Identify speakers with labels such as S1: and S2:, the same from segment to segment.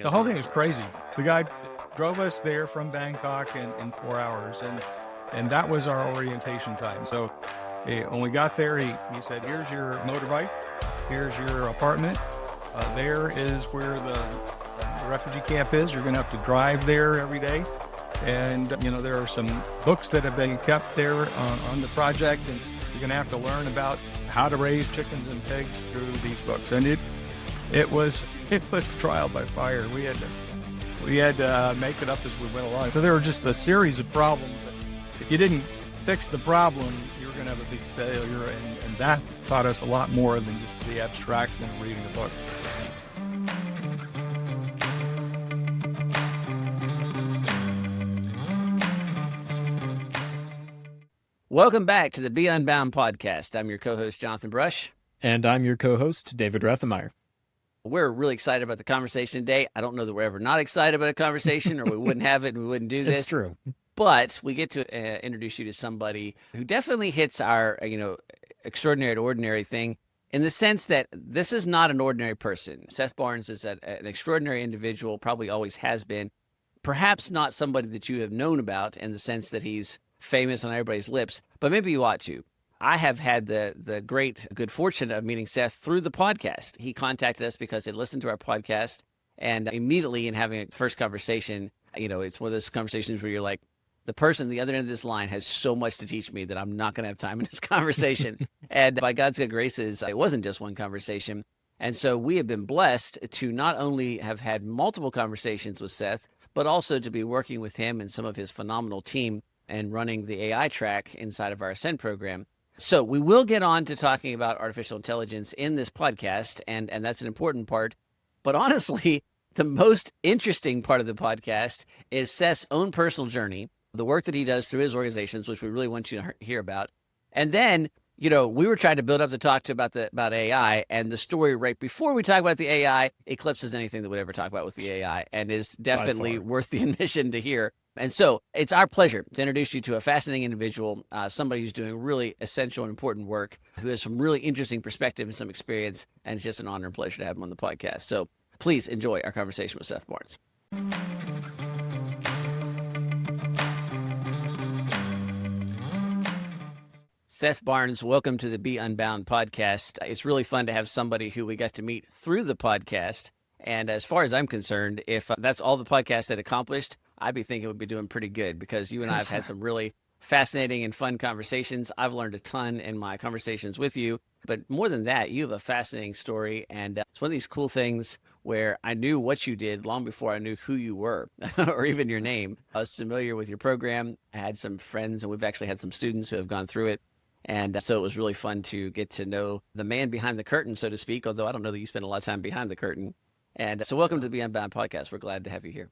S1: The whole thing is crazy. The guy drove us there from Bangkok in 4 hours, and that was our orientation time. So when we got there, he said, "Here's your motorbike, here's your apartment. There is where the refugee camp is. You're going to have to drive there every day. And, there are some books that have been kept there on the project, and you're going to have to learn about how to raise chickens and pigs through these books." And it was trial by fire. We had to make it up as we went along. So there were just a series of problems. If you didn't fix the problem, you were going to have a big failure. And that taught us a lot more than just the abstraction of reading a book.
S2: Welcome back to the Be Unbound podcast. I'm your co-host, Jonathan Brush.
S3: And I'm your co-host, David Rethemeyer.
S2: We're really excited about the conversation today. I don't know that we're ever not excited about a conversation, or we wouldn't have it and we wouldn't do this.
S3: It's true.
S2: But we get to introduce you to somebody who definitely hits our, extraordinary to ordinary thing, in the sense that this is not an ordinary person. Seth Barnes is an extraordinary individual, probably always has been. Perhaps not somebody that you have known about in the sense that he's famous on everybody's lips, but maybe you ought to. I have had the great good fortune of meeting Seth through the podcast. He contacted us because he listened to our podcast, and immediately in having a first conversation, it's one of those conversations where you're like, the person at the other end of this line has so much to teach me that I'm not going to have time in this conversation. And by God's good graces, it wasn't just one conversation. And so we have been blessed to not only have had multiple conversations with Seth, but also to be working with him and some of his phenomenal team and running the AI track inside of our Ascend program. So we will get on to talking about artificial intelligence in this podcast, and that's an important part. But honestly, the most interesting part of the podcast is Seth's own personal journey, the work that he does through his organizations, which we really want you to hear about. And then, we were trying to build up the talk about AI, and the story right before we talk about the AI eclipses anything that we'd ever talk about with the AI, and is definitely worth the admission to hear. And so it's our pleasure to introduce you to a fascinating individual, somebody who's doing really essential and important work, who has some really interesting perspective and some experience, and it's just an honor and pleasure to have him on the podcast. So please enjoy our conversation with Seth Barnes. Seth Barnes, welcome to the Be Unbound podcast. It's really fun to have somebody who we got to meet through the podcast. And as far as I'm concerned, if that's all the podcast had accomplished, I'd be thinking we'd be doing pretty good, because you and I have had some really fascinating and fun conversations. I've learned a ton in my conversations with you, but more than that, you have a fascinating story. And it's one of these cool things where I knew what you did long before I knew who you were or even your name. I was familiar with your program. I had some friends, and we've actually had some students who have gone through it. And so it was really fun to get to know the man behind the curtain, so to speak, although I don't know that you spend a lot of time behind the curtain. And so welcome to the Be Unbound podcast. We're glad to have you here.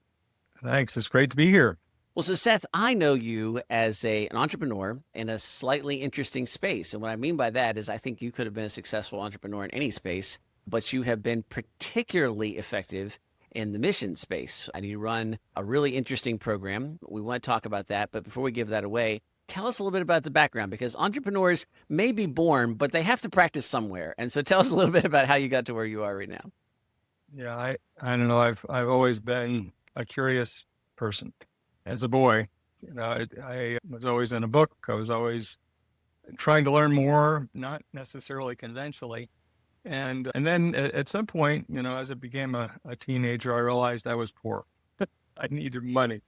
S1: Thanks. It's great to be here.
S2: Well, so Seth, I know you as an entrepreneur in a slightly interesting space. And what I mean by that is I think you could have been a successful entrepreneur in any space, but you have been particularly effective in the mission space. And you run a really interesting program. We want to talk about that. But before we give that away, tell us a little bit about the background, because entrepreneurs may be born, but they have to practice somewhere. And so tell us a little bit about how you got to where you are right now.
S1: Yeah, I don't know. I've always been a curious person. As a boy, I was always in a book. I was always trying to learn more, not necessarily conventionally. And then at some point, as I became a teenager, I realized I was poor. I needed money.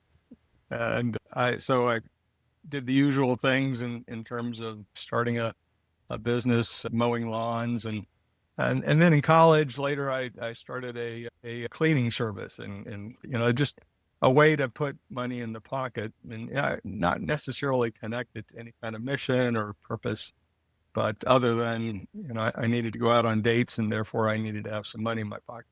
S1: And so I did the usual things in terms of starting a business, mowing lawns, and then in college later, I started a cleaning service, and just a way to put money in the pocket, and not necessarily connected to any kind of mission or purpose, but other than, I needed to go out on dates, and therefore I needed to have some money in my pocket.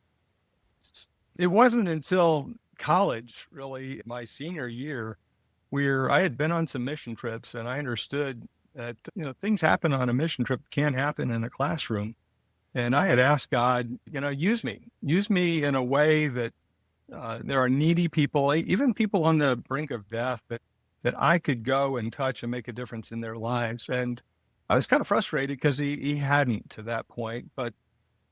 S1: It wasn't until college, really, my senior year, where I had been on some mission trips, and I understood that, things happen on a mission trip can't happen in a classroom. And I had asked God, use me in a way that there are needy people, even people on the brink of death, that I could go and touch and make a difference in their lives. And I was kind of frustrated because he hadn't to that point. But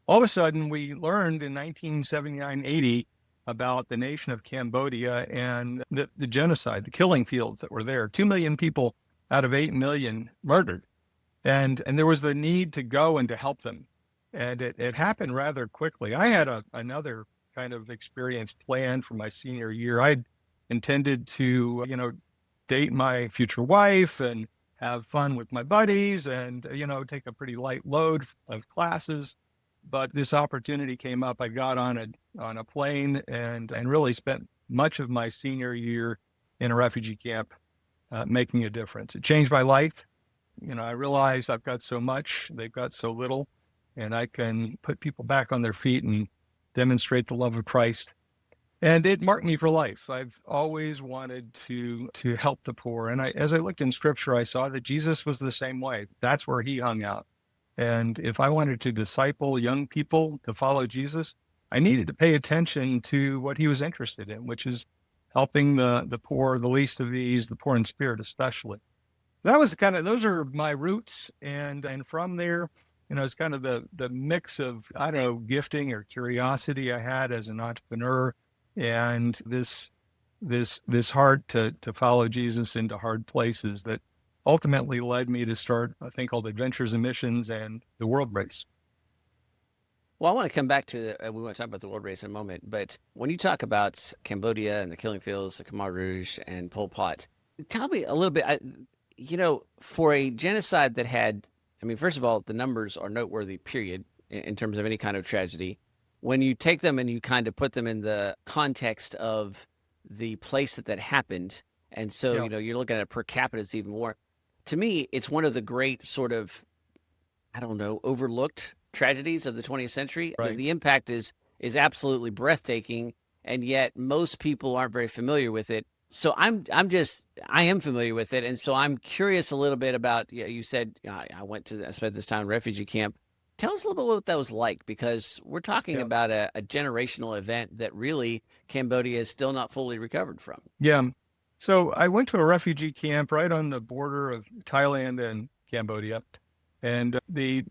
S1: all of a sudden, we learned in 1979, 80 about the nation of Cambodia and the genocide, the killing fields that were there. 2 million people out of 8 million murdered. And there was the need to go and to help them. And it happened rather quickly. I had another kind of experience planned for my senior year. I intended to, date my future wife and have fun with my buddies and, take a pretty light load of classes. But this opportunity came up. I got on a plane and really spent much of my senior year in a refugee camp, making a difference. It changed my life. I realized I've got so much, they've got so little, and I can put people back on their feet and demonstrate the love of Christ. And it marked me for life. I've always wanted to help the poor. And as I looked in scripture, I saw that Jesus was the same way. That's where he hung out. And if I wanted to disciple young people to follow Jesus, I needed to pay attention to what he was interested in, which is helping the poor, the least of these, the poor in spirit especially. That was those are my roots. And from there, it's kind of the mix of, I don't know, gifting or curiosity I had as an entrepreneur and this heart to follow Jesus into hard places that ultimately led me to start a thing called Adventures in Missions and the World Race.
S2: Well, I want to come back to, we want to talk about the World Race in a moment, but when you talk about Cambodia and the killing fields, the Khmer Rouge and Pol Pot, tell me a little bit, for a genocide that had, first of all, the numbers are noteworthy, period, in terms of any kind of tragedy. When you take them and you kind of put them in the context of the place that happened, and so, you're looking at it per capita, it's even more. To me, it's one of the great sort of, I don't know, overlooked tragedies of the 20th century.
S1: Right.
S2: The impact is absolutely breathtaking, and yet most people aren't very familiar with it. So I am familiar with it. And so I'm curious a little bit about, you said, I spent this time in refugee camp. Tell us a little bit what that was like, because we're talking about a generational event that really Cambodia is still not fully recovered from.
S1: Yeah. So I went to a refugee camp right on the border of Thailand and Cambodia, and the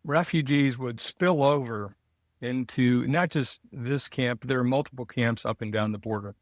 S1: refugees would spill over into not just this camp, there are multiple camps up and down the border.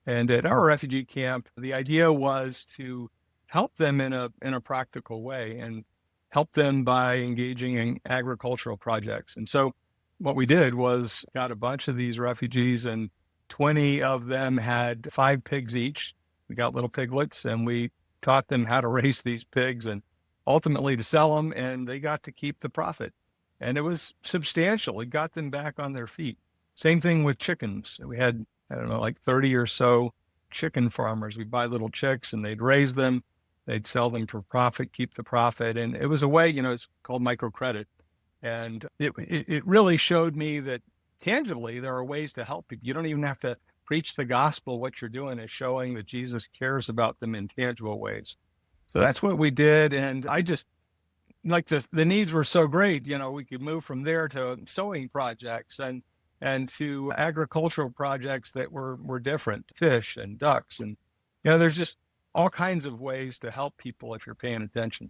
S1: And at our refugee camp, the idea was to help them in a practical way and help them by engaging in agricultural projects. And so what we did was got a bunch of these refugees, and 20 of them had 5 pigs each. We got little piglets, and we taught them how to raise these pigs and ultimately to sell them, and they got to keep the profit. And it was substantial. It got them back on their feet. Same thing with chickens. We had, I don't know, like 30 or so chicken farmers. We'd buy little chicks and they'd raise them. They'd sell them for profit, keep the profit. And it was a way, it's called microcredit. And it really showed me that tangibly there are ways to help people. You don't even have to preach the gospel. What you're doing is showing that Jesus cares about them in tangible ways. So that's what we did. And I just, like the needs were so great, we could move from there to sewing projects and to agricultural projects that were different, fish and ducks. And, there's just all kinds of ways to help people if you're paying attention.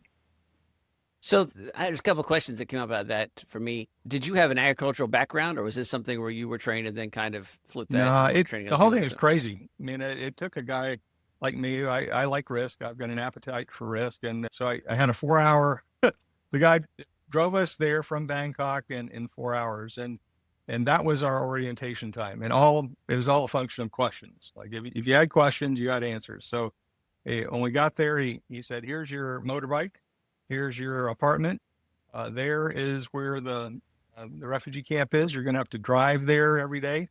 S2: So there's a couple of questions that came up about that for me. Did you have an agricultural background, or was this something where you were trained and then kind of flipped that?
S1: No, the whole thing is crazy. It took a guy like me. I like risk. I've got an appetite for risk. And so I had a 4-hour, the guy drove us there from Bangkok in 4 hours. And that was our orientation time. And it was all a function of questions. Like if you had questions, you got answers. So when we got there, he said, here's your motorbike. Here's your apartment. There is where the refugee camp is. You're going to have to drive there every day.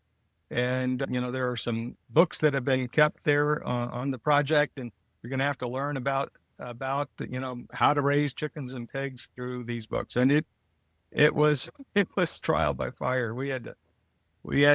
S1: And, there are some books that have been kept there on the project. And you're going to have to learn about how to raise chickens and pigs through these books. And it was trial by fire. We had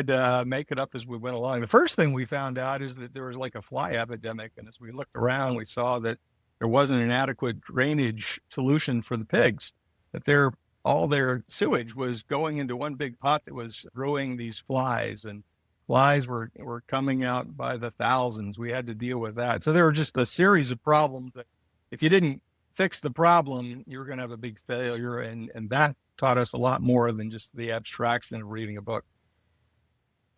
S1: to make it up as we went along. The first thing we found out is that there was like a fly epidemic. And as we looked around, we saw that there wasn't an adequate drainage solution for the pigs, that all their sewage was going into one big pot that was growing these flies, and flies were coming out by the thousands. We had to deal with that. So there were just a series of problems that if you didn't fix the problem, you were going to have a big failure. And that taught us a lot more than just the abstraction of reading a book.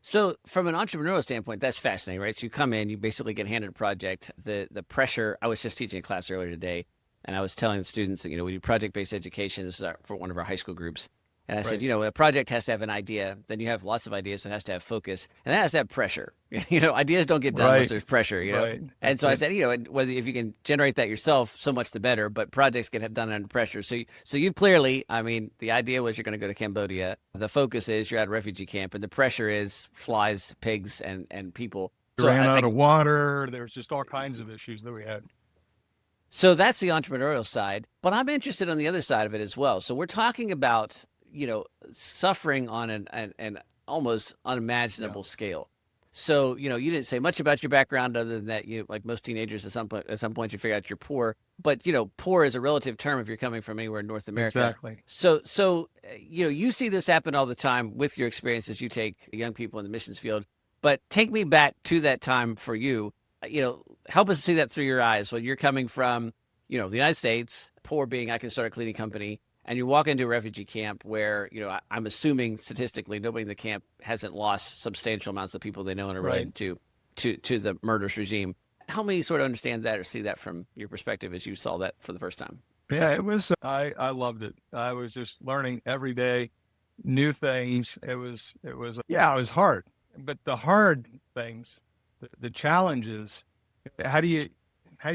S2: So from an entrepreneurial standpoint, that's fascinating, right? So you come in, you basically get handed a project. The pressure. I was just teaching a class earlier today, and I was telling the students that we do project based education. This is for one of our high school groups, and I said,
S1: Right.
S2: a project has to have an idea. Then you have lots of ideas, so it has to have focus, and that has to have pressure. Ideas don't get done unless
S1: Right.
S2: there's pressure.
S1: Right.
S2: And
S1: That's
S2: so I
S1: it.
S2: said, and whether if you can generate that yourself, so much the better. But projects get done under pressure. So you clearly, I mean, the idea was you're going to go to Cambodia. The focus is you're at a refugee camp, and the pressure is flies, pigs, and people.
S1: We ran out of water. There was just all kinds of issues that we had.
S2: So that's the entrepreneurial side, but I'm interested on the other side of it as well. So we're talking about, suffering on an almost unimaginable scale. So, you didn't say much about your background other than that like most teenagers at some point you figure out you're poor, but poor is a relative term if you're coming from anywhere in North America.
S1: Exactly.
S2: So, you see this happen all the time with your experiences. You take young people in the missions field, but take me back to that time for you. Help us see that through your eyes when you're coming from, the United States, poor being, I can start a cleaning company, and you walk into a refugee camp where, I'm assuming statistically nobody in the camp hasn't lost substantial amounts of people they know and are related to the murderous regime. Help me sort of understand that or see that from your perspective as you saw that for the first time.
S1: Yeah, it was, I loved it. I was just learning every day new things. It was hard, but the hard things, the challenges, how do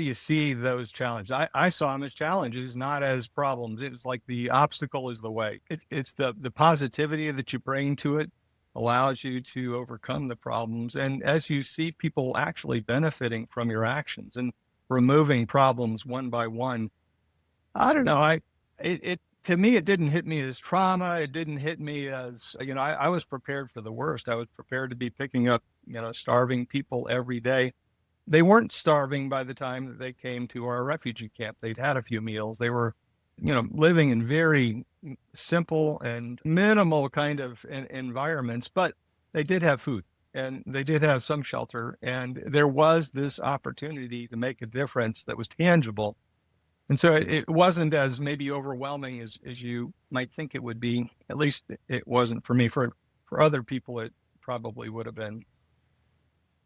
S1: you see those challenges? I saw them as challenges, not as problems. It was like the obstacle is the way. It's the positivity that you bring to it allows you to overcome the problems. And as you see people actually benefiting from your actions and removing problems one by one, I don't know. It to me, it didn't hit me as trauma. It didn't hit me as, I was prepared for the worst. I was prepared to be picking up, starving people every day. They weren't starving by the time that they came to our refugee camp. They'd had a few meals. They were, living in very simple and minimal kind of environments, but they did have food and they did have some shelter. And there was this opportunity to make a difference that was tangible. And so it wasn't as maybe overwhelming as you might think it would be. At least it wasn't for me. For other people, it probably would have been.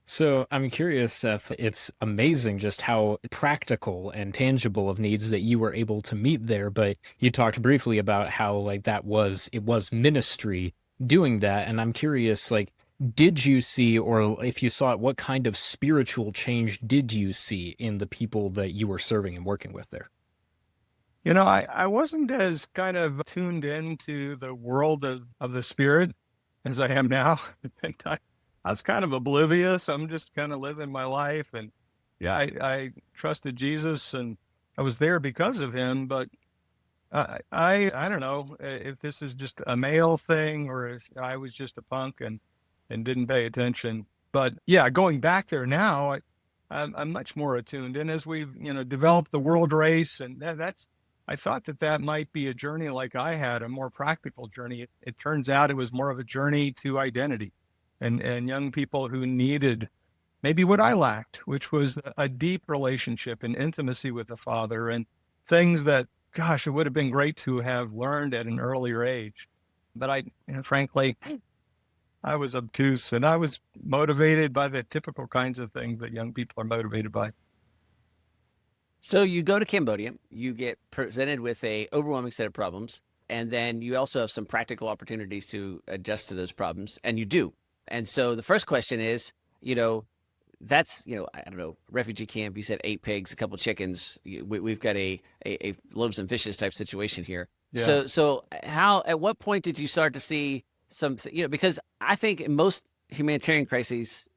S3: So I'm curious, Seth, it's amazing just how practical and tangible of needs that you were able to meet there. But you talked briefly about how like it was ministry doing that. And I'm curious, like, did you see, or if you saw it, what kind of spiritual change did you see in the people that you were serving and working with there?
S1: I wasn't as kind of tuned into the world of the spirit as I am now. I was kind of oblivious. I'm just kind of living my life. And yeah, I trusted Jesus and I was there because of him. But I don't know if this is just a male thing or if I was just a punk and didn't pay attention. But yeah, going back there now, I'm much more attuned. And as we've, developed the world race and I thought that might be a journey like I had, a more practical journey. It turns out it was more of a journey to identity. And young people who needed maybe what I lacked, which was a deep relationship and intimacy with the Father and things that, gosh, it would have been great to have learned at an earlier age. But frankly, I was obtuse and I was motivated by the typical kinds of things that young people are motivated by.
S2: So you go to Cambodia, you get presented with a overwhelming set of problems, and then you also have some practical opportunities to adjust to those problems, and you do. And so the first question is, that's, I don't know, refugee camp, you said 8 pigs, a couple chickens. We've got a loaves and fishes type situation here.
S1: Yeah.
S2: So at what point did you start to see some, because I think in most humanitarian crises,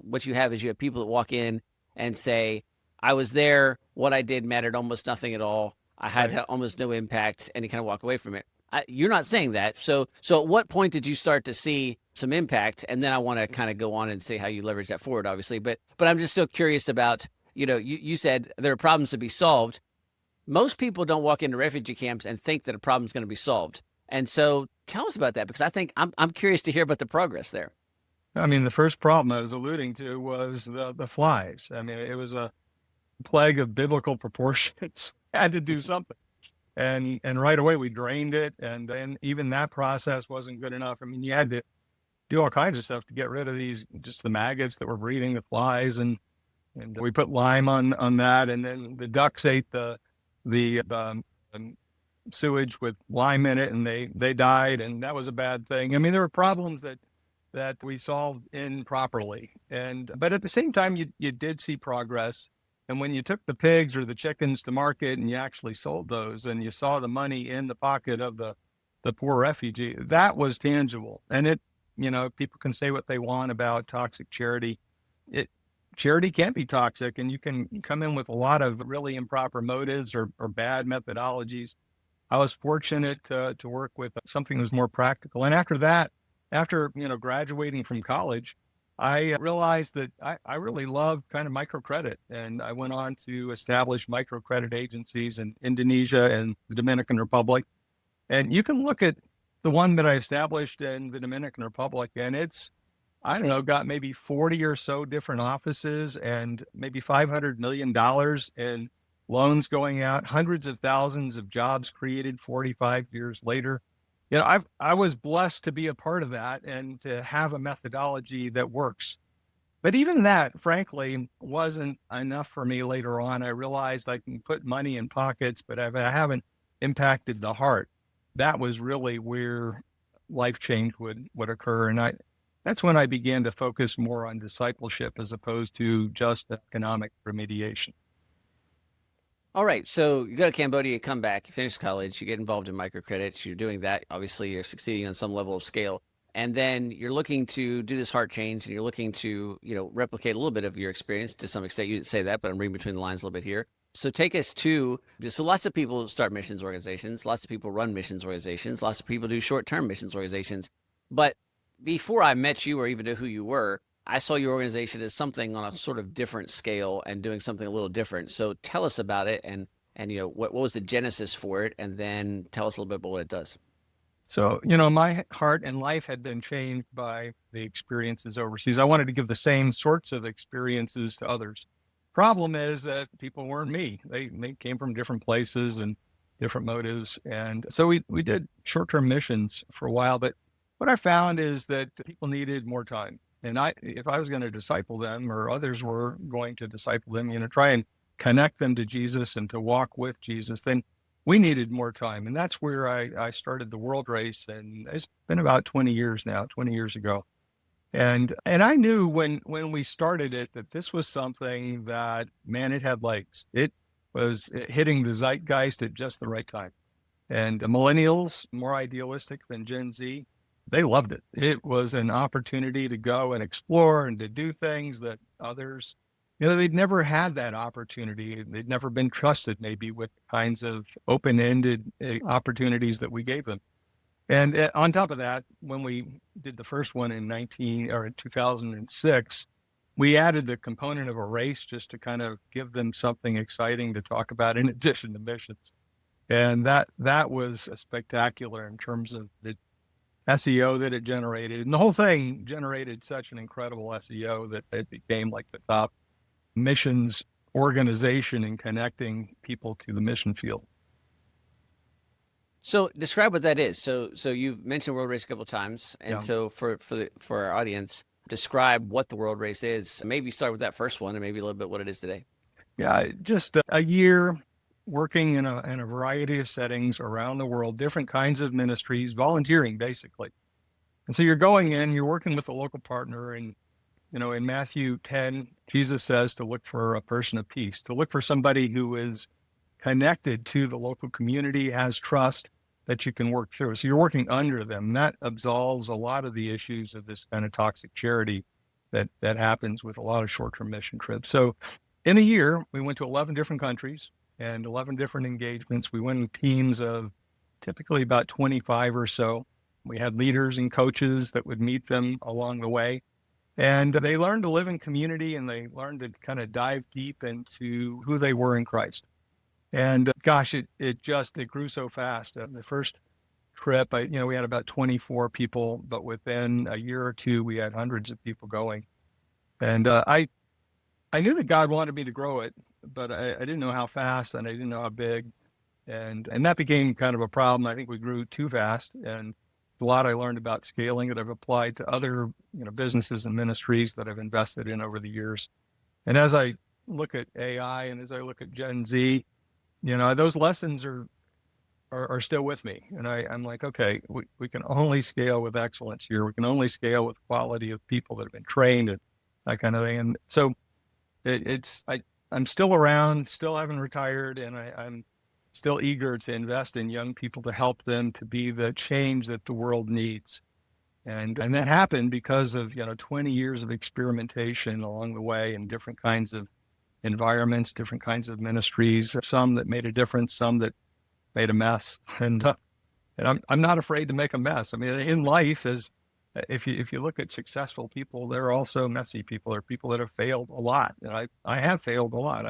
S2: what you have is you have people that walk in and say, I was there, what I did mattered almost nothing at all. I had almost no impact, and you kind of walk away from it. You're not saying that. So at what point did you start to see some impact? And then I want to kind of go on and say how you leverage that forward, obviously. But I'm just still curious about, you said there are problems to be solved. Most people don't walk into refugee camps and think that a problem is going to be solved. And so tell us about that, because I think I'm curious to hear about the progress there.
S1: I mean, the first problem I was alluding to was the flies. I mean, it was a plague of biblical proportions. Had to do something. And right away we drained it. And then even that process wasn't good enough. I mean, you had to do all kinds of stuff to get rid of just the maggots that were breeding, the flies, and we put lime on that, and then the ducks ate the sewage with lime in it, and they died, and that was a bad thing. I mean, there were problems that we solved improperly, but at the same time, you did see progress. And when you took the pigs or the chickens to market and you actually sold those, and you saw the money in the pocket of the poor refugee, that was tangible. And people can say what they want about toxic charity. Charity can be toxic, and you can come in with a lot of really improper motives or bad methodologies. I was fortunate to work with something that was more practical. And after that, after graduating from college, I realized that I really loved kind of microcredit, and I went on to establish microcredit agencies in Indonesia and the Dominican Republic. And you can look at the one that I established in the Dominican Republic, and it's, I don't know, got maybe 40 or so different offices and maybe $500 million in loans going out, hundreds of thousands of jobs created 45 years later. I was blessed to be a part of that and to have a methodology that works. But even that, frankly, wasn't enough for me later on. I realized I can put money in pockets, but if I haven't impacted the heart, that was really where life change would occur. And that's when I began to focus more on discipleship as opposed to just economic remediation.
S2: All right. So you go to Cambodia, you come back, you finish college, you get involved in microcredits. You're doing that. Obviously, you're succeeding on some level of scale. And then you're looking to do this heart change, and you're looking to, replicate a little bit of your experience to some extent. You didn't say that, but I'm reading between the lines a little bit here. So take us so lots of people start missions organizations, lots of people run missions organizations, lots of people do short-term missions organizations. But before I met you or even knew who you were, I saw your organization as something on a sort of different scale and doing something a little different. So tell us about it, and what was the genesis for it, and then tell us a little bit about what it does.
S1: So, my heart and life had been changed by the experiences overseas. I wanted to give the same sorts of experiences to others. Problem is that people weren't me. They came from different places and different motives. And so we did short-term missions for a while, but what I found is that people needed more time. And if I was going to disciple them, or others were going to disciple them, try and connect them to Jesus and to walk with Jesus, then we needed more time. And that's where I started the World Race. And it's been about 20 years now, 20 years ago. And I knew when we started it that this was something that, man, it had legs. It was hitting the zeitgeist at just the right time. And the millennials, more idealistic than Gen Z, they loved it. It was an opportunity to go and explore and to do things that others, they'd never had that opportunity. They'd never been trusted maybe with kinds of open-ended opportunities that we gave them. And on top of that, when we did the first one in 2006, we added the component of a race just to kind of give them something exciting to talk about in addition to missions. And that was spectacular in terms of the SEO that it generated. And the whole thing generated such an incredible SEO that it became like the top missions organization in connecting people to the mission field.
S2: So describe what that is. So you've mentioned World Race a couple of times. And so for our audience, describe what the World Race is. Maybe start with that first one and maybe a little bit what it is today.
S1: Yeah, just a year working in a variety of settings around the world, different kinds of ministries, volunteering basically. And so you're going in, you're working with a local partner, and in Matthew 10, Jesus says to look for a person of peace, to look for somebody who is connected to the local community, has trust that you can work through. So you're working under them. That absolves a lot of the issues of this kind of toxic charity that happens with a lot of short-term mission trips. So in a year, we went to 11 different countries and 11 different engagements. We went in teams of typically about 25 or so. We had leaders and coaches that would meet them along the way. And they learned to live in community, and they learned to kind of dive deep into who they were in Christ. And gosh, it grew so fast. The first trip, we had about 24 people, but within a year or two, we had hundreds of people going. And I knew that God wanted me to grow it, but I didn't know how fast, and I didn't know how big. And that became kind of a problem. I think we grew too fast. And a lot I learned about scaling that I've applied to other, businesses and ministries that I've invested in over the years. And as I look at AI and as I look at Gen Z, those lessons are still with me. And I'm like, okay, we can only scale with excellence here. We can only scale with quality of people that have been trained and that kind of thing. And so I'm still around, still haven't retired, and I'm still eager to invest in young people to help them to be the change that the world needs. And that happened because of, 20 years of experimentation along the way in different kinds of environments, different kinds of ministries, some that made a difference, some that made a mess. And I'm not afraid to make a mess. I mean, in life, if you look at successful people, they're also messy people. They're people that have failed a lot. And I have failed a lot.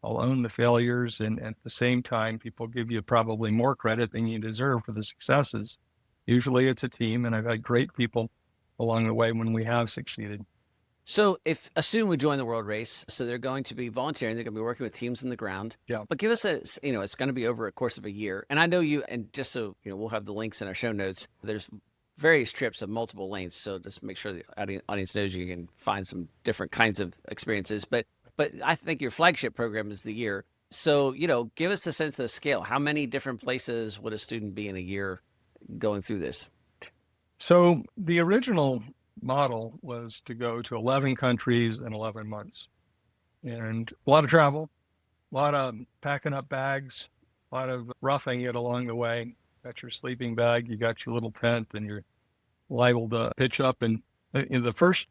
S1: I'll own the failures, and at the same time, people give you probably more credit than you deserve for the successes. Usually it's a team, and I've had great people along the way when we have succeeded.
S2: So assume we join the world race, so they're going to be volunteering, they're going to be working with teams on the ground.
S1: Yeah.
S2: But give us it's going to be over a course of a year. And I know you, and just so, we'll have the links in our show notes. There's various trips of multiple lengths. So just make sure the audience knows you can find some different kinds of experiences. But I think your flagship program is the year. So, give us the sense of the scale. How many different places would a student be in a year going through this?
S1: So the original model was to go to 11 countries in 11 months, and a lot of travel, a lot of packing up bags, a lot of roughing it along the way. Got your sleeping bag, you got your little tent, and you're liable to pitch up. And in the first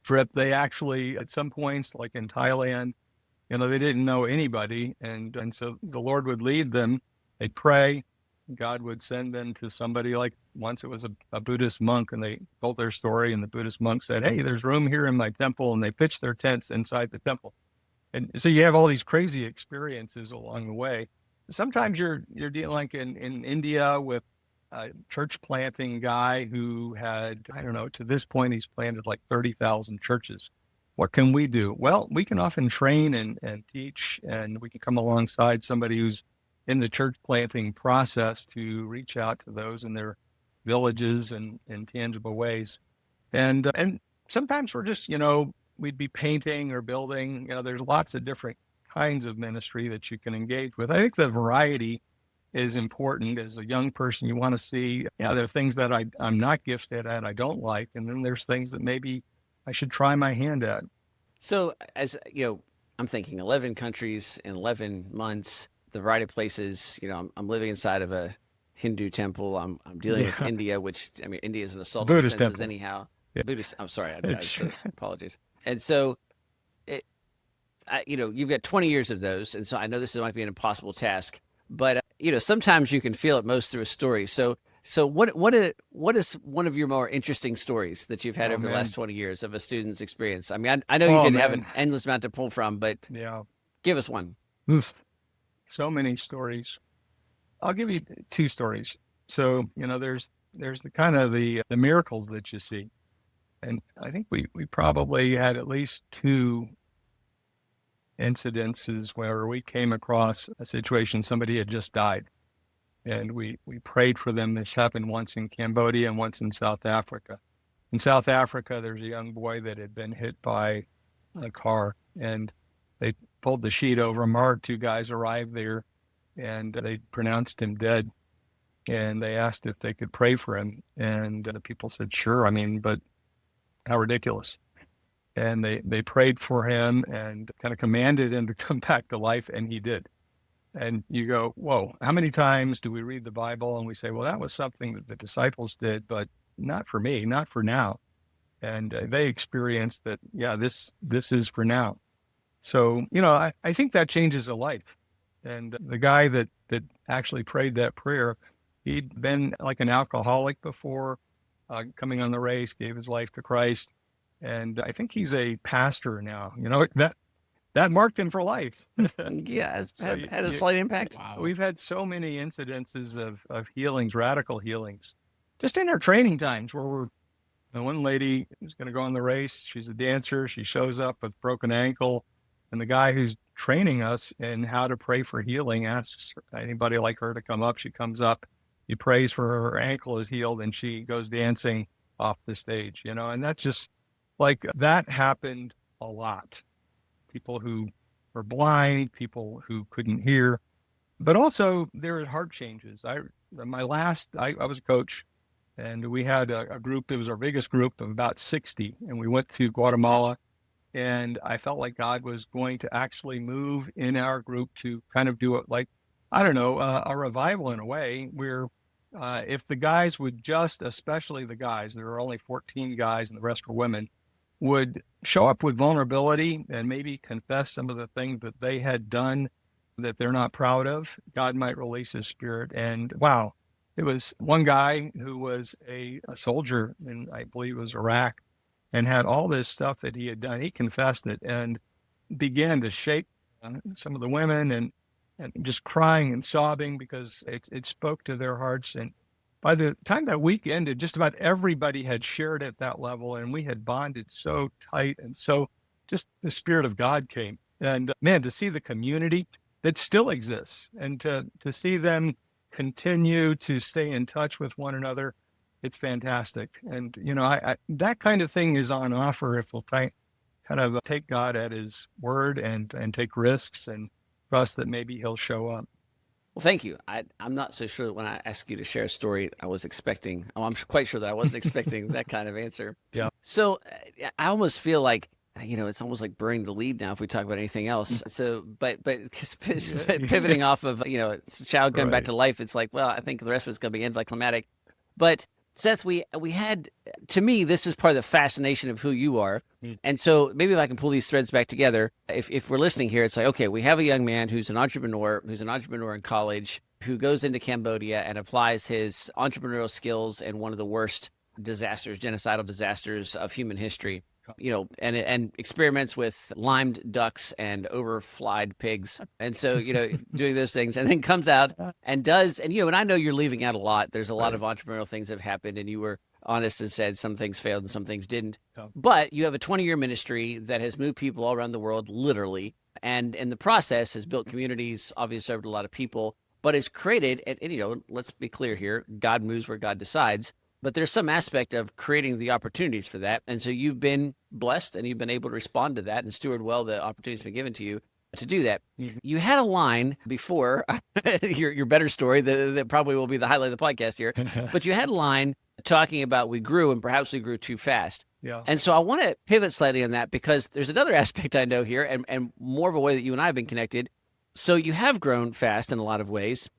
S1: trip, they actually, at some points, like in Thailand, they didn't know anybody. And so the Lord would lead them. They'd pray. God would send them to somebody. Like once it was a Buddhist monk, and they told their story, and the Buddhist monk said, "Hey, there's room here in my temple." And they pitched their tents inside the temple. And so you have all these crazy experiences along the way. Sometimes you're dealing like in India with a church planting guy who had, I don't know, to this point, he's planted like 30,000 churches. What can we do? Well, we can often train and teach, and we can come alongside somebody who's in the church planting process to reach out to those in their villages and in tangible ways. And sometimes we're just, we'd be painting or building. There's lots of different kinds of ministry that you can engage with. I think the variety is important. As a young person, you want to see, there are things that I'm not gifted at, I don't like, and then there's things that maybe I should try my hand at.
S2: So as I'm thinking 11 countries in 11 months, the variety of places. I'm living inside of a Hindu temple. I'm dealing with India, which India is an assault
S1: Buddhist
S2: senses
S1: temple.
S2: anyhow.
S1: Yeah.
S2: Buddhist. I'm sorry. Apologies. And so, you've got 20 years of those, and so I know this might be an impossible task, but sometimes you can feel it most through a story. So what is one of your more interesting stories that you've had over the last 20 years of a student's experience? I mean, I know you can have an endless amount to pull from, but give us one.
S1: Oof. So many stories. I'll give you two stories. So, there's the kind of the miracles that you see. And I think we probably had at least two incidences where we came across a situation, somebody had just died. And we prayed for them. This happened once in Cambodia and once in South Africa. In South Africa, there's a young boy that had been hit by a car, and they pulled the sheet over him. Our two guys arrived there, and they pronounced him dead. And they asked if they could pray for him. And the people said, sure. But how ridiculous. And they prayed for him and kind of commanded him to come back to life, and he did. And you go, whoa, how many times do we read the Bible and we say, well, that was something that the disciples did, but not for me, not for now. And they experienced that, this is for now. So, I think that changes a life. And the guy that actually prayed that prayer, he'd been like an alcoholic before, coming on the race, gave his life to Christ. And I think he's a pastor now. That marked him for life.
S2: Yeah, it's had a slight impact.
S3: Wow.
S1: We've had so many incidences of healings, radical healings, just in our training times where one lady is going to go on the race. She's a dancer. She shows up with broken ankle. And the guy who's training us in how to pray for healing asks anybody like her to come up. She comes up, he prays for her ankle is healed, and she goes dancing off the stage, and that's just like that happened a lot. People who were blind, people who couldn't hear, but also there were heart changes. I was a coach, and we had a group. It was our biggest group of about 60, and we went to Guatemala, and I felt like God was going to actually move in our group to kind of do it like, I don't know, a revival in a way where if the guys would just, especially the guys, there were only 14 guys and the rest were women, would show up with vulnerability and maybe confess some of the things that they had done that they're not proud of, God might release his spirit. And wow, it was one guy who was a soldier in, I believe it was Iraq, and had all this stuff that he had done. He confessed it and began to shake some of the women and just crying and sobbing because it spoke to their hearts. And by the time that week ended, just about everybody had shared at that level, and we had bonded so tight. And so just the Spirit of God came. And man, to see the community that still exists and to see them continue to stay in touch with one another, it's fantastic. And, I that kind of thing is on offer if we'll kind of take God at his word and take risks and trust that maybe he'll show up.
S2: Well, thank you. I'm not so sure that when I asked you to share a story, I was expecting, I'm quite sure that I wasn't expecting that kind of answer.
S1: Yeah.
S2: So I almost feel like, it's almost like burying the lead now if we talk about anything else. So, but pivoting off of, child coming back
S1: Right.
S2: to life, it's like, well, I think the rest of it's going to be anticlimactic. But Seth, we had, to me, this is part of the fascination of who you are. And so maybe if I can pull these threads back together, if we're listening here, it's like, okay, we have a young man who's an entrepreneur in college, who goes into Cambodia and applies his entrepreneurial skills in one of the worst genocidal disasters of human history, and experiments with limed ducks and overflied pigs. And so, doing those things, and then comes out and does, and I know you're leaving out a lot. There's a lot of entrepreneurial things that have happened, and you were honest and said some things failed and some things didn't.
S1: Yeah.
S2: But you have a 20-year ministry that has moved people all around the world, literally, and in the process has built communities, obviously served a lot of people, but has created, and let's be clear here, God moves where God decides. But there's some aspect of creating the opportunities for that. And so you've been blessed and you've been able to respond to that and steward well the opportunities been given to you to do that.
S1: Mhm.
S2: You had a line before your better story that probably will be the highlight of the podcast here, but you had a line talking about we grew and perhaps we grew too fast.
S1: Yeah.
S2: And so I want to pivot slightly on that because there's another aspect I know here and more of a way that you and I have been connected. So you have grown fast in a lot of ways,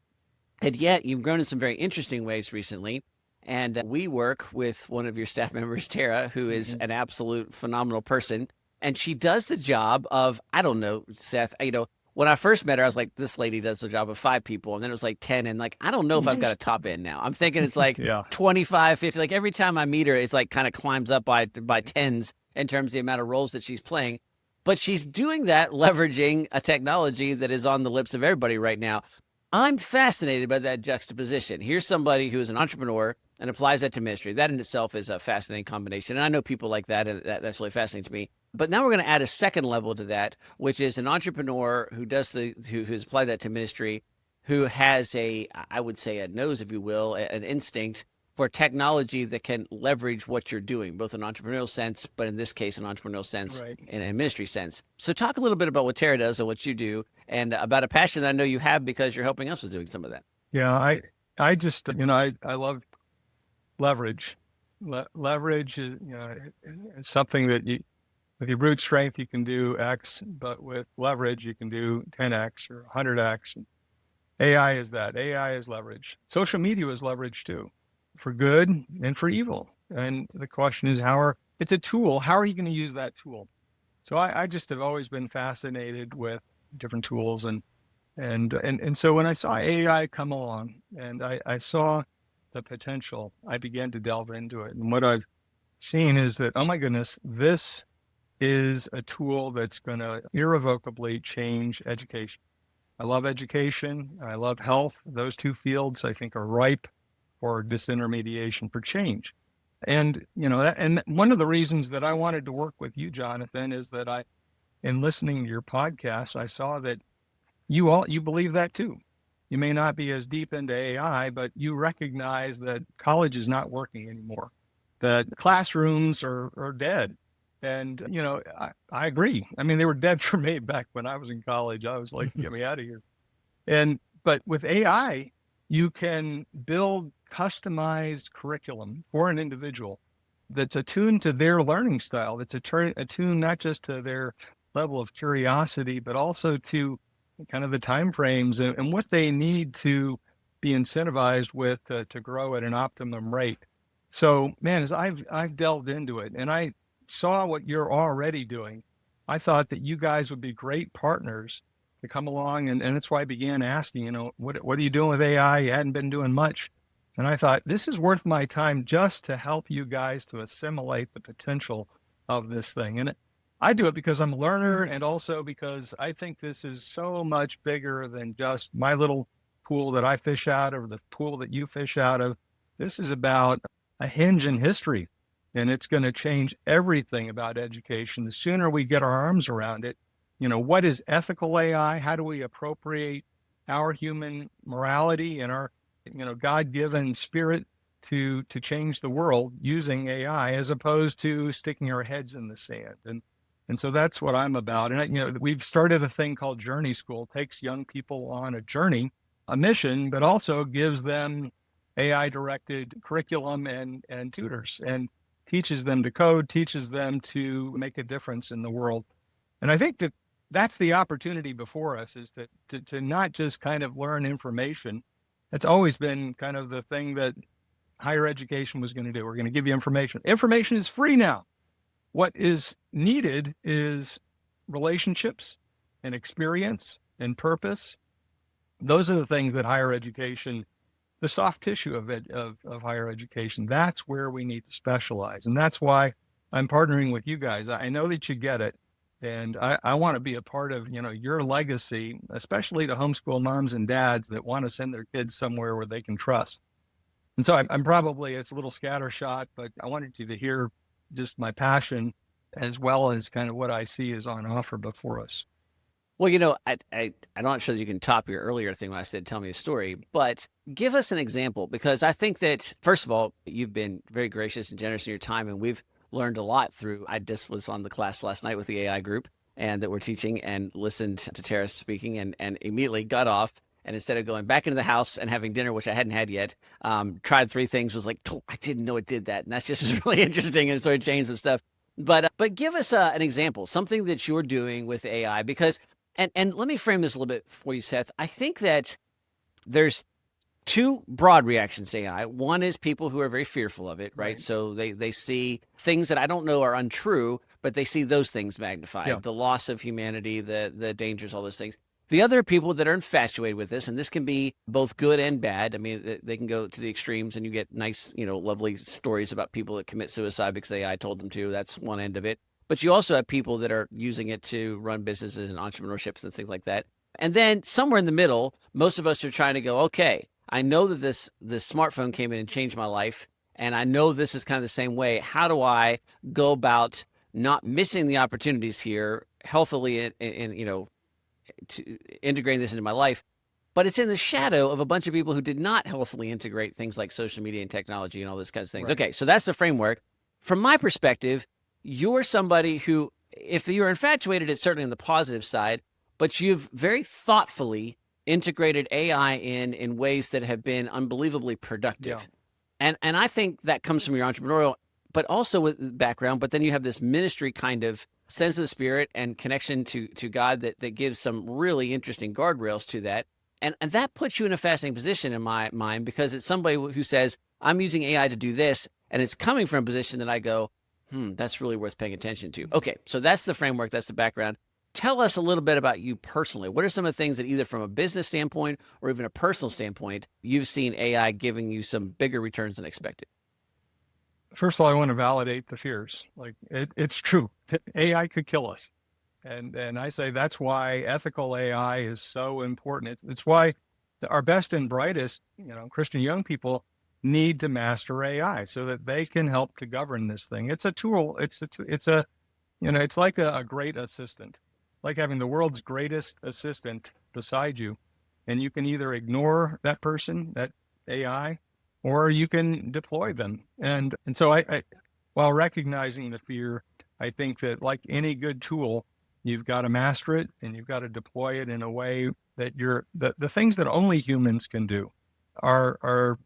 S2: and yet you've grown in some very interesting ways recently. And we work with one of your staff members, Tara, who is an absolute phenomenal person. And she does the job of, I don't know, Seth, when I first met her, I was like, this lady does the job of 5 people. And then it was like 10. And like, I don't know if I've got a top end now. I'm thinking it's like
S1: Yeah.
S2: 25, 50. Like every time I meet her, it's like kind of climbs up by tens in terms of the amount of roles that she's playing. But she's doing that leveraging a technology that is on the lips of everybody right now. I'm fascinated by that juxtaposition. Here's somebody who is an entrepreneur and applies that to ministry. That in itself is a fascinating combination. And I know people like that, and that's really fascinating to me. But now we're going to add a second level to that, which is an entrepreneur who who's applied that to ministry, who has I would say a nose, if you will, an instinct for technology that can leverage what you're doing, both in an entrepreneurial sense, but in this case, an entrepreneurial sense,
S1: Right.
S2: in a ministry sense. So talk a little bit about what Tara does and what you do, and about a passion that I know you have because you're helping us with doing some of that.
S1: Yeah. I just, I love leverage. Leverage is, it's something that with your brute strength, you can do X, but with leverage, you can do 10X or 100X. AI is that. AI is leverage. Social media is leverage too, for good and for evil. And the question is, it's a tool. How are you going to use that tool? So I just have always been fascinated with different tools. And so when I saw AI come along and I saw the potential, I began to delve into it. And what I've seen is that, oh my goodness, this is a tool that's going to irrevocably change education. I love education. I love health. Those two fields I think are ripe for disintermediation, for change. And, and one of the reasons that I wanted to work with you, Jonathan, is that in listening to your podcast, I saw that you believe that too. You may not be as deep into AI, but you recognize that college is not working anymore, that classrooms are dead. And, I agree. I mean, they were dead for me back when I was in college. I was like, get me out of here. But with AI, you can build customized curriculum for an individual that's attuned to their learning style, that's attuned not just to their level of curiosity, but also to kind of the time frames and what they need to be incentivized with to grow at an optimum rate. So, man, as I've delved into it and I saw what you're already doing, I thought that you guys would be great partners to come along, and that's why I began asking, what are you doing with AI? You hadn't been doing much. And I thought, this is worth my time just to help you guys to assimilate the potential of this thing. And I do it because I'm a learner and also because I think this is so much bigger than just my little pool that I fish out of, the pool that you fish out of. This is about a hinge in history, and it's going to change everything about education. The sooner we get our arms around it, what is ethical AI? How do we appropriate our human morality and our, God-given spirit to change the world using AI, as opposed to sticking our heads in the sand? And so that's what I'm about. And we've started a thing called Journey School. It takes young people on a journey, a mission, but also gives them AI-directed curriculum and tutors, and teaches them to code, teaches them to make a difference in the world. And I think that that's the opportunity before us, is to not just kind of learn information. That's always been kind of the thing that higher education was going to do. We're going to give you information. Information is free now. What is needed is relationships and experience and purpose. Those are the things that higher education, the soft tissue of higher education, that's where we need to specialize. And that's why I'm partnering with you guys. I know that you get it. And I want to be a part of, your legacy, especially to homeschool moms and dads that want to send their kids somewhere where they can trust. And so I'm probably, it's a little scattershot, but I wanted you to hear just my passion as well as kind of what I see is on offer before us.
S2: Well, I'm not sure that you can top your earlier thing when I said, tell me a story, but give us an example, because I think that, first of all, you've been very gracious and generous in your time, and we've learned a lot through, I just was on the class last night with the AI group and that we're teaching, and listened to Tara speaking and immediately got off. And instead of going back into the house and having dinner, which I hadn't had yet, tried 3 things, was like, oh, I didn't know it did that. And that's just really interesting, and started changing some stuff. But give us an example, something that you're doing with AI, because, and let me frame this a little bit for you, Seth. I think that there's 2 broad reactions to AI. One is people who are very fearful of it, right? So they see things that I don't know are untrue, but they see those things magnified,
S1: Yeah.
S2: the loss of humanity, the dangers, all those things. The other people that are infatuated with this, and this can be both good and bad. I mean, they can go to the extremes, and you get nice, lovely stories about people that commit suicide because AI told them to. That's one end of it. But you also have people that are using it to run businesses and entrepreneurships and things like that. And then somewhere in the middle, most of us are trying to go, okay, I know that this smartphone came in and changed my life, and I know this is kind of the same way. How do I go about not missing the opportunities here healthily and to integrating this into my life? But it's in the shadow of a bunch of people who did not healthily integrate things like social media and technology and all those kinds of things.
S1: Right.
S2: Okay, so that's the framework. From my perspective, you're somebody who, if you're infatuated, it's certainly on the positive side, but you've very thoughtfully integrated AI in ways that have been unbelievably productive.
S1: Yeah.
S2: And I think that comes from your entrepreneurial, but also with background, but then you have this ministry kind of sense of the spirit and connection to God that gives some really interesting guardrails to that. And that puts you in a fascinating position in my mind, because it's somebody who says, I'm using AI to do this, and it's coming from a position that I go, that's really worth paying attention to. Okay, so that's the framework, that's the background. Tell us a little bit about you personally. What are some of the things that, either from a business standpoint or even a personal standpoint, you've seen AI giving you some bigger returns than expected?
S1: First of all, I want to validate the fears. Like it's true. AI could kill us. And I say that's why ethical AI is so important. It's why our best and brightest, Christian young people need to master AI so that they can help to govern this thing. It's a tool. It's like a great assistant, like having the world's greatest assistant beside you. and you can either ignore that person, that AI, or you can deploy them. And so I while recognizing the fear, I think that like any good tool, you've got to master it and you've got to deploy it in a way that the things that only humans can do are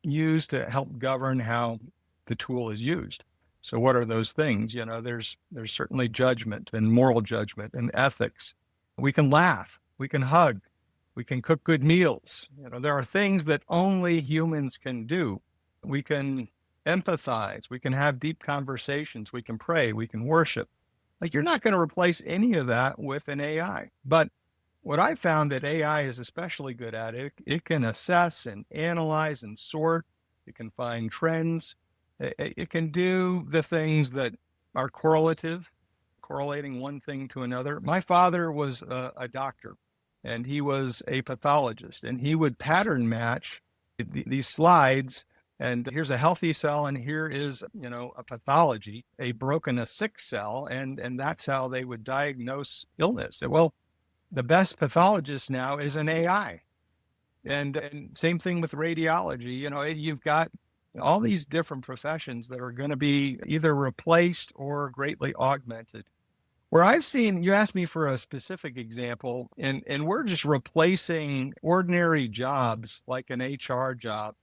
S1: used to help govern how the tool is used. So what are those things? There's certainly judgment and moral judgment and ethics. We can laugh, we can hug, we can cook good meals. There are things that only humans can do. We can empathize, we can have deep conversations, we can pray, we can worship. Like, you're not going to replace any of that with an AI. But what I found that AI is especially good at, it can assess and analyze and sort. It can find trends. It can do the things that are correlative, correlating one thing to another. My father was a doctor, and he was a pathologist, and he would pattern match these slides. And here's a healthy cell, and here is, a pathology, a sick cell, and that's how they would diagnose illness. Well, the best pathologist now is an AI. And same thing with radiology. You've got all these different professions that are going to be either replaced or greatly augmented. Where I've seen, you asked me for a specific example, and we're just replacing ordinary jobs like an HR job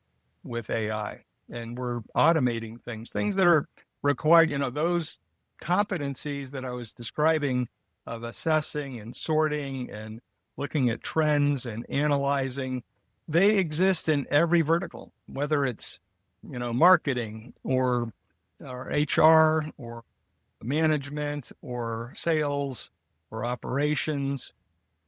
S1: with AI, and we're automating things that are required, those competencies that I was describing of assessing and sorting and looking at trends and analyzing. They exist in every vertical, whether it's, marketing or HR or management or sales or operations.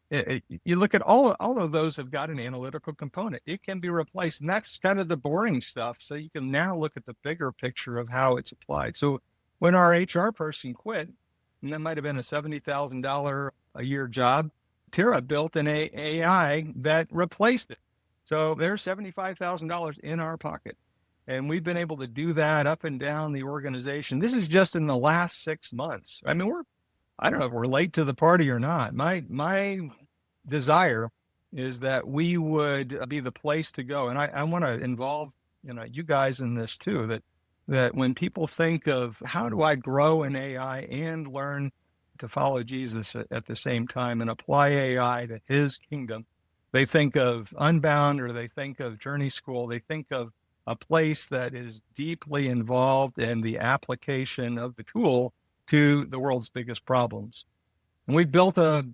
S1: You look at all of those have got an analytical component. It can be replaced, and that's kind of the boring stuff. So you can now look at the bigger picture of how it's applied. So when our HR person quit, and that might have been a $70,000 a year job, Tara built an AI that replaced it. So there's $75,000 in our pocket. And we've been able to do that up and down the organization. This is just in the last 6 months. I mean, I don't know if we're late to the party or not. My desire is that we would be the place to go. And I want to involve, you guys in this too, that when people think of how do I grow in AI and learn to follow Jesus at the same time and apply AI to his kingdom, they think of Unbound, or they think of Journey School. They think of a place that is deeply involved in the application of the tool to the world's biggest problems. And we've built a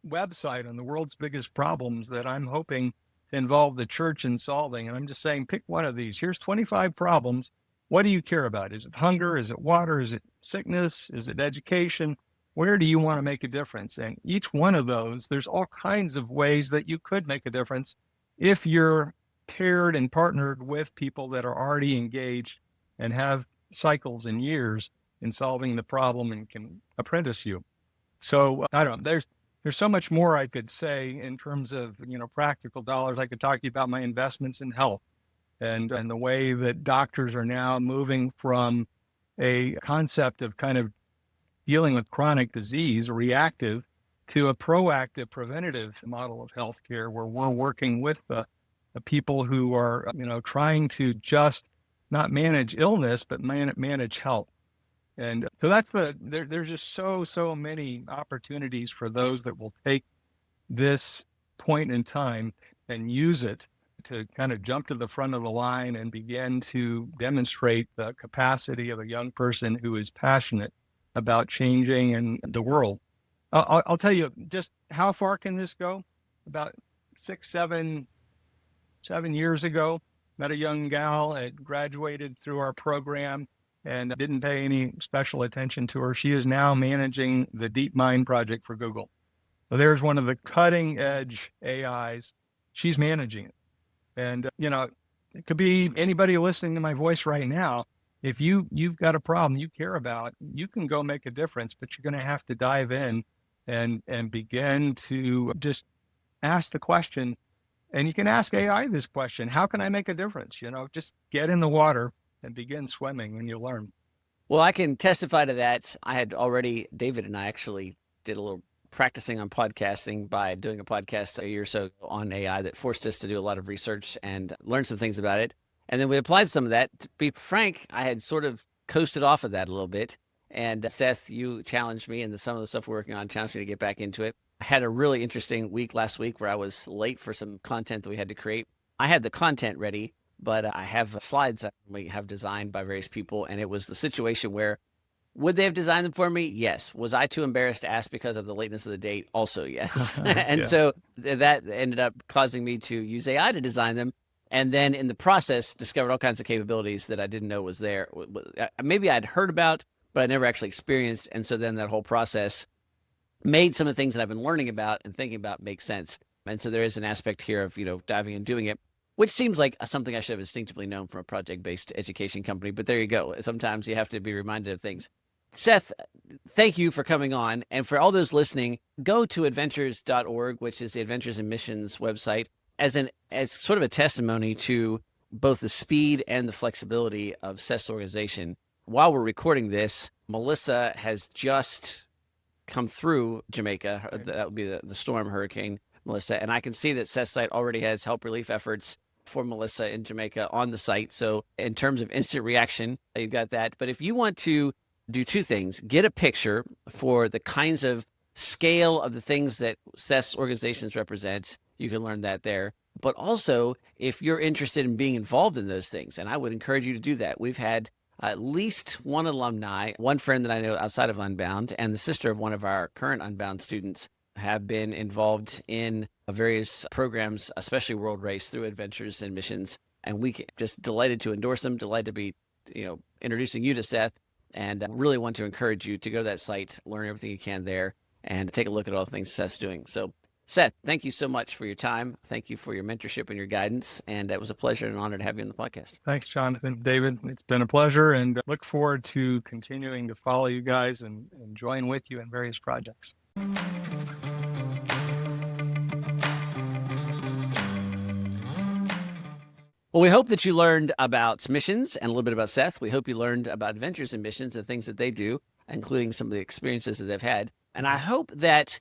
S1: website on the world's biggest problems that I'm hoping to involve the church in solving. And I'm just saying, pick one of these. Here's 25 problems. What do you care about? Is it hunger? Is it water? Is it sickness? Is it education? Where do you want to make a difference? And each one of those, there's all kinds of ways that you could make a difference if you're paired and partnered with people that are already engaged and have cycles and years in solving the problem and can apprentice you. So I don't know, there's so much more I could say in terms of, practical dollars. I could talk to you about my investments in health and the way that doctors are now moving from a concept of kind of dealing with chronic disease, reactive, to a proactive, preventative model of healthcare, where we're working with the people who are, trying to just not manage illness, but manage health. And so there's just so many opportunities for those that will take this point in time and use it to kind of jump to the front of the line and begin to demonstrate the capacity of a young person who is passionate about changing in the world. I'll tell you just how far can this go. About 7 years ago, met a young gal that graduated through our program and didn't pay any special attention to her. She is now managing the DeepMind project for Google. So there's one of the cutting edge AIs. She's managing it. And, it could be anybody listening to my voice right now. If you've got a problem you care about, you can go make a difference, but you're going to have to dive in and begin to just ask the question. And you can ask AI this question: how can I make a difference? Just get in the water and begin swimming, and you'll learn.
S2: Well, I can testify to that. David and I actually did a little practicing on podcasting by doing a podcast a year or so on AI that forced us to do a lot of research and learn some things about it. And then we applied some of that. To be frank, I had sort of coasted off of that a little bit. And Seth, you challenged me, and some of the stuff we're working on challenged me to get back into it. I had a really interesting week last week where I was late for some content that we had to create. I had the content ready, but I have slides that we have designed by various people. And it was the situation where, would they have designed them for me? Yes. Was I too embarrassed to ask because of the lateness of the date? Also, yes. And
S1: Yeah.
S2: so that ended up causing me to use AI to design them. And then in the process, discovered all kinds of capabilities that I didn't know was there. Maybe I'd heard about, but I never actually experienced. And so then that whole process made some of the things that I've been learning about and thinking about make sense. And so there is an aspect here of, diving and doing it, which seems like something I should have instinctively known from a project-based education company. But there you go. Sometimes you have to be reminded of things. Seth, thank you for coming on. And for all those listening, go to adventures.org, which is the Adventures in Missions website, as sort of a testimony to both the speed and the flexibility of Seth's organization. While we're recording this, Melissa has just come through Jamaica.
S1: Right.
S2: That would be the storm hurricane, Melissa. And I can see that Seth's site already has help relief efforts for Melissa in Jamaica on the site. So in terms of instant reaction, you've got that. But if you want to do two things, get a picture for the kinds of scale of the things that Seth's organizations represent, you can learn that there. But also, if you're interested in being involved in those things, and I would encourage you to do that. We've had at least one alumni, one friend that I know outside of Unbound, and the sister of one of our current Unbound students have been involved in various programs, especially World Race through Adventures in Missions. And we just delighted to endorse them, delighted to be, introducing you to Seth, and really want to encourage you to go to that site, learn everything you can there, and take a look at all the things Seth's doing. So, Seth, thank you so much for your time. Thank you for your mentorship and your guidance. And it was a pleasure and an honor to have you on the podcast.
S1: Thanks, Jonathan. David, it's been a pleasure, and look forward to continuing to follow you guys and join with you in various projects.
S2: Well, we hope that you learned about missions and a little bit about Seth. We hope you learned about Adventures in Missions and things that they do, including some of the experiences that they've had. And I hope that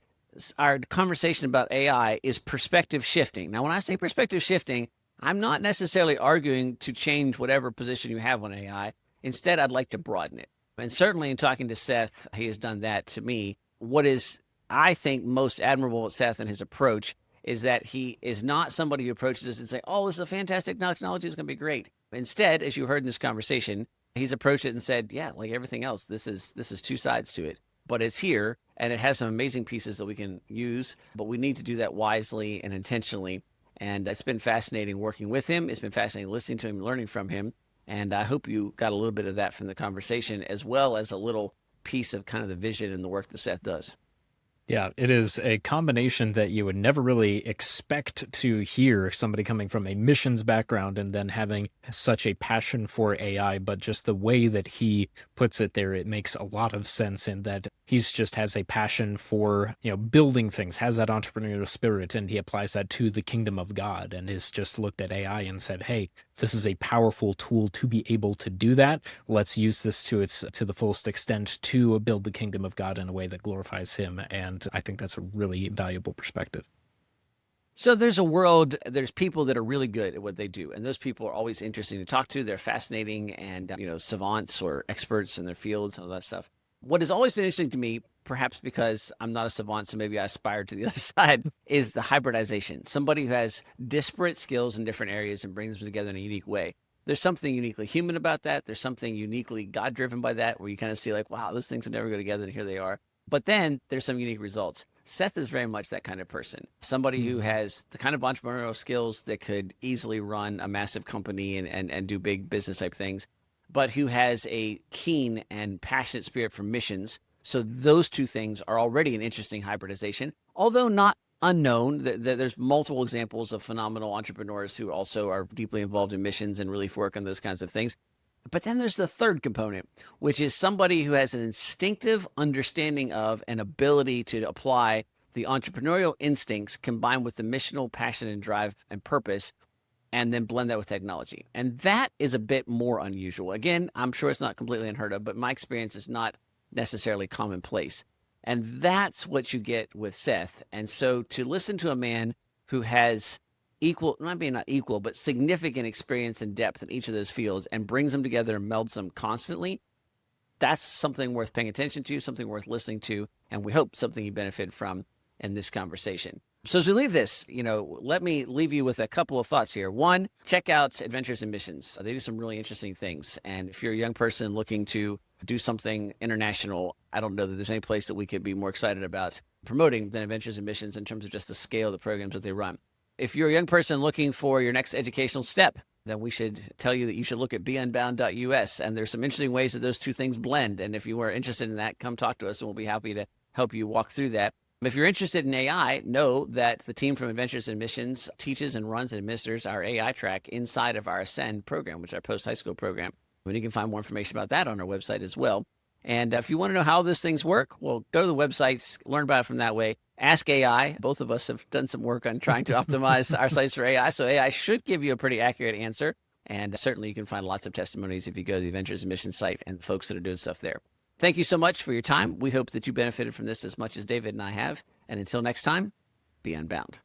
S2: our conversation about AI is perspective shifting. Now, when I say perspective shifting, I'm not necessarily arguing to change whatever position you have on AI. Instead, I'd like to broaden it. And certainly in talking to Seth, he has done that to me. What is, I think, most admirable with Seth and his approach is that he is not somebody who approaches this and say, oh, this is a fantastic technology, it's going to be great. Instead, as you heard in this conversation, he's approached it and said, yeah, like everything else, this is two sides to it. But it's here, and it has some amazing pieces that we can use, but we need to do that wisely and intentionally. And it's been fascinating working with him. It's been fascinating listening to him, learning from him. And I hope you got a little bit of that from the conversation, as well as a little piece of kind of the vision and the work that Seth does.
S3: Yeah, it is a combination that you would never really expect to hear, somebody coming from a missions background and then having such a passion for AI, but just the way that he puts it there, it makes a lot of sense in that he's just has a passion for, building things, has that entrepreneurial spirit, and he applies that to the kingdom of God and has just looked at AI and said, hey, this is a powerful tool to be able to do that. Let's use this to the fullest extent to build the kingdom of God in a way that glorifies him. And I think that's a really valuable perspective.
S2: So there's people that are really good at what they do. And those people are always interesting to talk to. They're fascinating and, savants or experts in their fields and all that stuff. What has always been interesting to me, perhaps because I'm not a savant, so maybe I aspire to the other side, is the hybridization. Somebody who has disparate skills in different areas and brings them together in a unique way. There's something uniquely human about that. There's something uniquely God-driven by that, where you kind of see like, wow, those things would never go together, and here they are. But then there's some unique results. Seth is very much that kind of person. Somebody who has the kind of entrepreneurial skills that could easily run a massive company and do big business type things, but who has a keen and passionate spirit for missions. So those two things are already an interesting hybridization, although not unknown. There's multiple examples of phenomenal entrepreneurs who also are deeply involved in missions and relief work and those kinds of things. But then there's the third component, which is somebody who has an instinctive understanding of and ability to apply the entrepreneurial instincts combined with the missional passion and drive and purpose, and then blend that with technology. And that is a bit more unusual. Again, I'm sure it's not completely unheard of, but my experience is not necessarily commonplace. And that's what you get with Seth. And so to listen to a man who has equal, maybe not equal, but significant experience and depth in each of those fields and brings them together and melds them constantly, that's something worth paying attention to, something worth listening to, and we hope something you benefit from in this conversation. So as we leave this, let me leave you with a couple of thoughts here. One, check out Adventures in Missions. They do some really interesting things. And if you're a young person looking to do something international, I don't know that there's any place that we could be more excited about promoting than Adventures in Missions in terms of just the scale of the programs that they run. If you're a young person looking for your next educational step, then we should tell you that you should look at beunbound.us. And there's some interesting ways that those two things blend. And if you are interested in that, come talk to us and we'll be happy to help you walk through that. If you're interested in AI, know that the team from Adventures in Missions teaches and runs and administers our AI track inside of our Ascend program, which is our post-high school program. And you can find more information about that on our website as well. And if you want to know how those things work, well, go to the websites, learn about it from that way. Ask AI. Both of us have done some work on trying to optimize our sites for AI. So AI should give you a pretty accurate answer. And certainly you can find lots of testimonies if you go to the Adventures in Missions site and the folks that are doing stuff there. Thank you so much for your time. We hope that you benefited from this as much as David and I have. And until next time, be unbound.